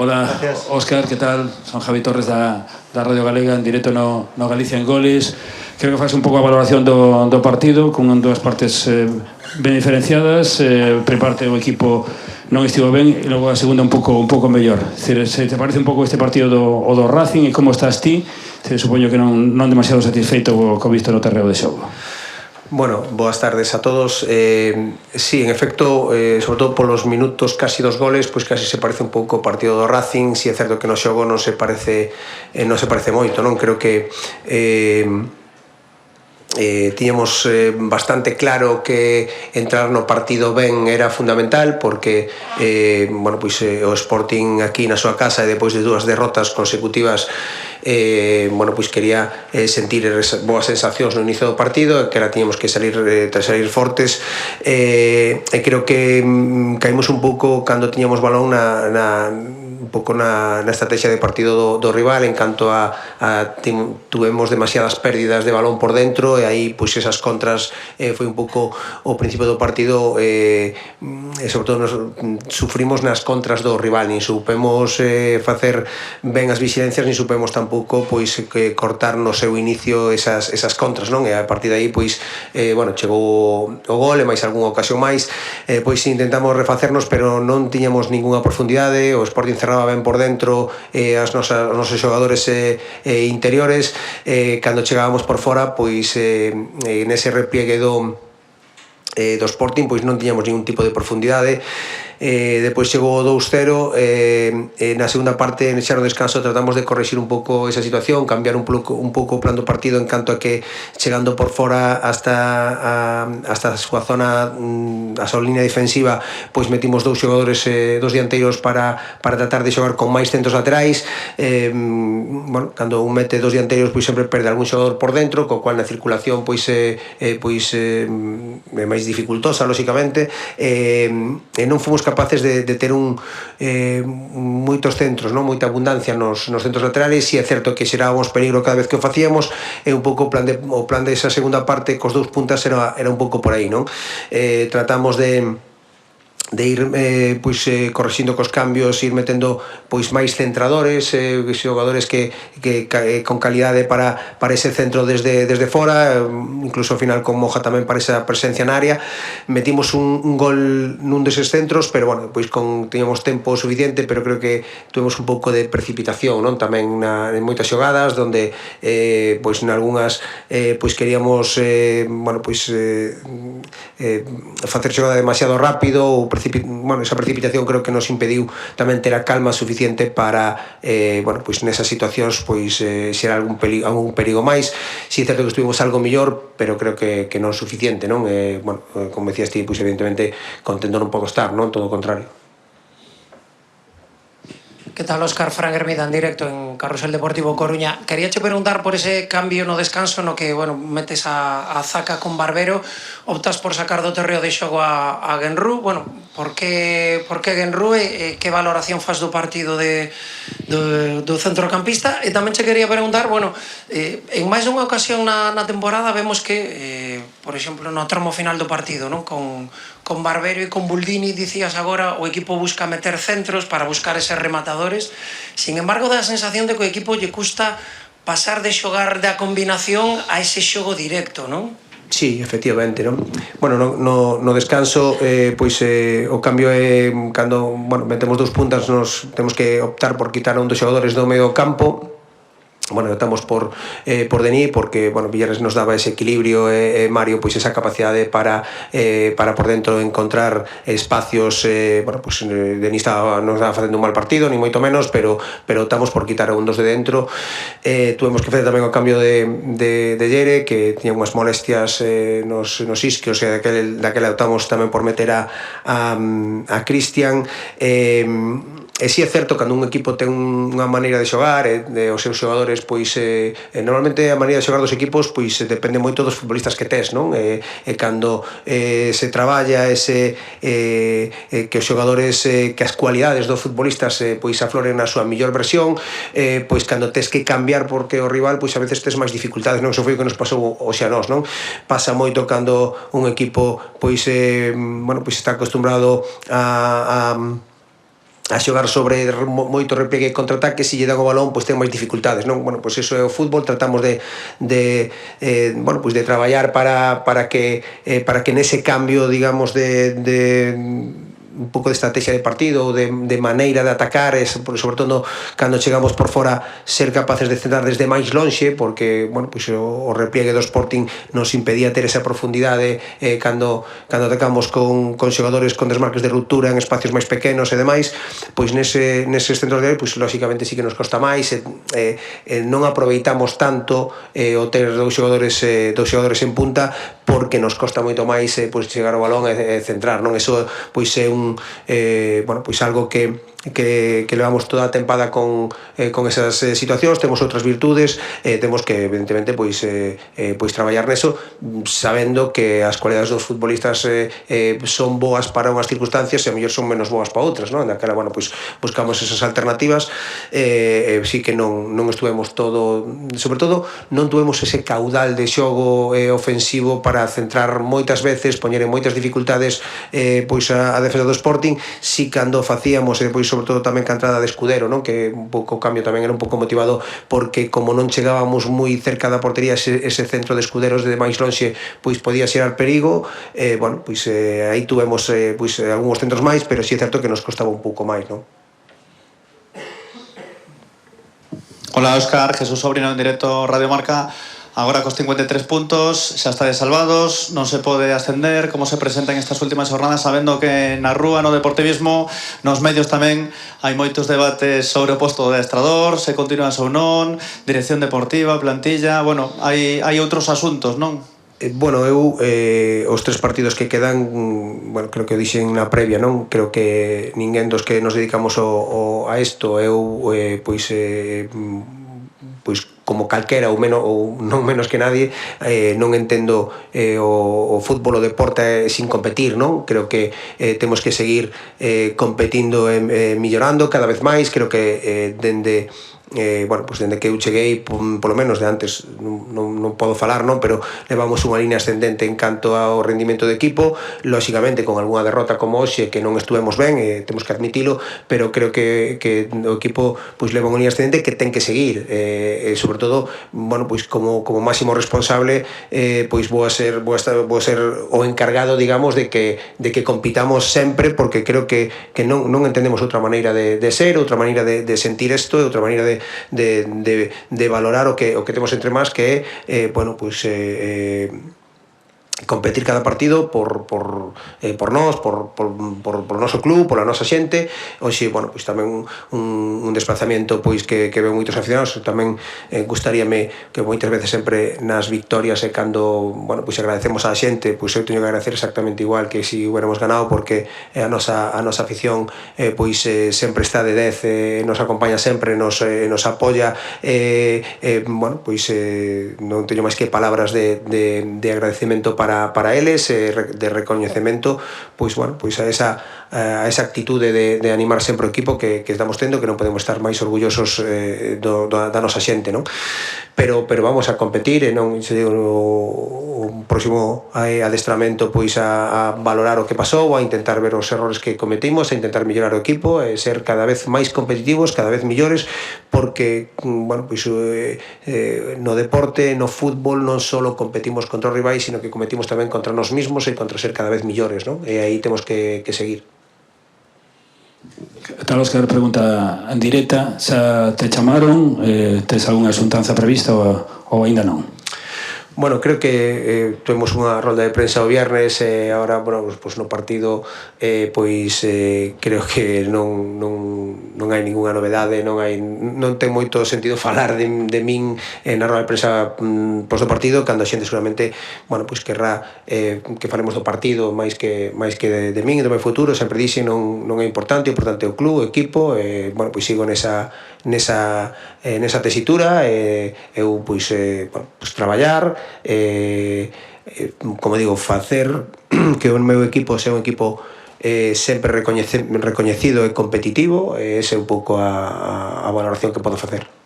Hola, Gracias. Óscar, que tal? Son Javi Torres da Radio Galega, en directo no Galicia en Goles. Creo que faz un pouco a valoración do partido, con dúas partes ben diferenciadas. Primeira parte o equipo non estivo ben, e logo a segunda un pouco mellor. Se te parece un pouco este partido do Racing e como estás ti, supoño que non demasiado satisfeito co visto no terreo de xogo. Bueno, boas tardes a todos. Sí, en efecto, sobre todo polos minutos casi dos goles, pois casi se parece un pouco o partido do Racing. Si é certo que no xogo non se parece moito, non? Creo que tiñamos bastante claro que entrar no partido ben era fundamental, porque o Sporting aquí na súa casa e depois de dúas derrotas consecutivas quería sentir boas sensacións no inicio do partido, que era tiñamos que salir fortes, e creo que caímos un pouco cando tiñamos balón un pouco na estrategia de partido do rival, en canto a tuvemos demasiadas pérdidas de balón por dentro, e aí pois esas contras foi un pouco o principio do partido, e sobre todo nos sufrimos nas contras do rival, nin supemos facer ben as vixilencias, nin supemos tampouco pois que cortar no seu inicio esas contras, non? E a partir de aí pois chegou o gol e máis algunha ocasión máis, pois intentamos refacernos, pero non tiñamos ningunha profundidade. O Sporting cerraba ben por dentro, os nosos xogadores interiores, cando chegábamos por fora, pois nese repliegue do Sporting pois non tiñamos ningún tipo de profundidade. Depois chegou o 2-0, na segunda parte, xa no descanso, tratamos de correxir un pouco esa situación, cambiar un pouco o plan do partido, en canto a que chegando por fora hasta a súa zona, a súa línea defensiva, pois metimos dous xogadores, dos dianteiros para tratar de xogar con máis centros laterais. Cando un mete dos dianteiros, pois sempre perde algún xogador por dentro, co cual na circulación pois é máis dificultosa, lóxicamente, e non fomos capaces de ter moitos centros, non? Moita abundancia nos centros laterales. Si é certo que xerábamos peligro cada vez que o facíamos, e un pouco o plan de esa segunda parte cos dous puntas era un pouco por aí, non? Tratamos de ir correxindo cos cambios, ir metendo pois máis centradores, xogadores que con calidade para ese centro desde fora, incluso ao final con Moja tamén para esa presencia na área. Metimos un gol nun deses centros, pero pois tiñamos tempo suficiente, pero creo que tuvemos un pouco de precipitación, non? Tamén en moitas xogadas onde pois nalgúnas pois queríamos facer xogada demasiado rápido, ou esa precipitación creo que nos impediu tamén ter a calma suficiente para nesas situacións xerar algún perigo máis. Si é certo que estuvimos algo mellor, pero creo que non suficiente, non? Como decías ti, evidentemente contento non podo estar, non? Todo o contrario. Que tal, Óscar? Fran Hermida en directo en Carrusel Deportivo Coruña. Queríache preguntar por ese cambio no descanso no que, metes a Zaca con Barbero, optas por sacar do terreo de xogo a Genrú. Por que Genrú e que valoración faz do partido do centrocampista? E tamén che quería preguntar, en máis dunha ocasión na temporada vemos que, por exemplo, no tramo final do partido, non? Con Barbero e con Buldini, dicías agora, o equipo busca meter centros para buscar eses rematadores. Sin embargo, dá a sensación de que o equipo lle custa pasar de xogar da combinación a ese xogo directo, non? Sí, efectivamente, non? No descanso, o cambio é cando, metemos dous puntas, nos temos que optar por quitar a un dos xogadores do medio campo. Optamos por Denis, porque Villares nos daba ese equilibrio, e Mario pois esa capacidade para por dentro encontrar espacios. Denis non estaba facendo un mal partido, ni moito menos, pero optamos por quitar a un dos de dentro. Tuvemos que facer tamén o cambio de Yere, que tiña unhas molestias nos isquios, e daquela optamos tamén por meter a Cristian. E si é certo, cando un equipo ten unha maneira de xogar, os seus xogadores, normalmente a maneira de xogar dos equipos depende moito dos futbolistas que tes, non? E cando se traballa que os xogadores, que as cualidades dos futbolistas afloren na súa mellor versión, cando tes que cambiar porque o rival a veces tes máis dificultades, non? Iso foi o que nos pasou hoxe a nós, non? Pasa moito cando un equipo está acostumbrado a xogar sobre moito repliegue e contraataque, se lle dan o balón, pois ten máis dificultades, non? Bueno, pois iso é o fútbol, tratamos de bueno, pois de traballar para que nese cambio, digamos, de un pouco de estrategia de partido ou de maneira de atacar, sobre todo cando chegamos por fora, ser capaces de centrar desde máis lonxe, porque, bueno, pois o repliegue do Sporting nos impedía ter esa profundidade cando atacamos con xogadores con desmarques de ruptura en espacios máis pequenos e demais, pois neses centros de área, pois lógicamente sí que nos costa máis, non aproveitamos tanto o ter dous xogadores en punta, porque nos costa moito máis pois chegar ao balón e centrar, non? Eso pois é bueno, pois algo que levamos toda a tempada con esas situacións. Temos outras virtudes, temos que evidentemente pois traballar neso, sabendo que as cualidades dos futbolistas son boas para unhas circunstancias e a mellor son menos boas para outras, non? Daquela, bueno, pois buscamos esas alternativas, sí que non estuvemos sobre todo non tuvemos ese caudal de xogo ofensivo para centrar moitas veces, poñer en moitas dificultades pois a defensa do Sporting. Si cando facíamos, pois sobre todo tamén ca entrada de Escudero, non? Que un pouco o cambio tamén era un pouco motivado porque como non chegábamos moi cerca da portería, ese centro de Escuderos de máis lonxe pois podía xerar perigo, bueno, pois aí tuvemos pois algúns centros máis, pero si é certo que nos costaba un pouco máis, non? Hola, Óscar, Jesús Sobrino en directo Radio Marca. Agora cos 53 puntos, xa estades salvados, non se pode ascender. Como se presenta en estas últimas jornadas, sabendo que na rúa, no deportivismo, nos medios tamén hai moitos debates sobre o posto do adestrador, se continúa ou non, dirección deportiva, plantilla, bueno, hai outros asuntos, non? Bueno, eu os 3 partidos que quedan, bueno, creo que o dixen na previa, non? Creo que ninguén dos que nos dedicamos a isto, eu pois como calquera ou non menos que nadie, non entendo o fútbol, o deporte sin competir, non? Creo que temos que seguir competindo e millorando cada vez máis. Creo que bueno, pues dende que eu cheguei, polo menos de antes non podo falar, non, pero levamos unha línea ascendente en canto ao rendimento do equipo, lógicamente con algunha derrota como hoxe que non estuvemos ben, temos que admitilo, pero creo que o equipo pois leva unha línea ascendente que ten que seguir, sobre todo, bueno, pois como máximo responsable, pois vou ser o encargado, digamos, de que compitamos sempre, porque creo que non entendemos outra maneira de ser, outra maneira de sentir isto, outra maneira de valorar o que temos entre más, que é, bueno, pois competir cada partido por nós, por noso club, pola nosa xente. Hoxe, bueno, pois tamén un desplazamento pois que ven moitos aficionados. Tamén gustaríame que moitas veces sempre nas victorias e cando, bueno, pois agradecemos á xente, pois eu teño que agradecer exactamente igual que se hubiéramos ganado, porque a nosa afición pois sempre está de 10, nos acompaña sempre, nos apoia, bueno, pois non teño máis que palabras de agradecemento para eles, de recoñecemento, pois, bueno, pois a esa actitude de animar sempre o equipo que estamos tendo, que non podemos estar máis orgullosos da nosa xente, non? Pero vamos a competir, e non se digo o próximo adestramento pois a valorar o que pasou, a intentar ver os errores que cometimos, a intentar mellorar o equipo, e ser cada vez máis competitivos, cada vez millores, porque, bueno, pois no deporte, no fútbol, non só competimos contra os rivais, sino que competimos tamén contra nós mismos e contra ser cada vez millores, non? E aí temos que seguir. Tal Óscar pregunta en directa, xa te chamaron, tes algunha xuntanza prevista ou aínda non? Bueno, creo que tuvemos unha rolda de prensa o viernes, e agora, bueno, pues no partido pois creo que non hai ningunha novedade, non ten moito sentido falar de min na rolda de prensa pois do partido, cando a xente seguramente, bueno, pois querrá que falemos do partido máis que de min e do meu futuro. Sempre dixen, non é importante é o club, o equipo, bueno, pois sigo nesa tesitura, eu pois traballar, como digo, facer que o meu equipo sea un equipo sempre recoñecido e competitivo. Esa é un pouco a valoración que podo facer.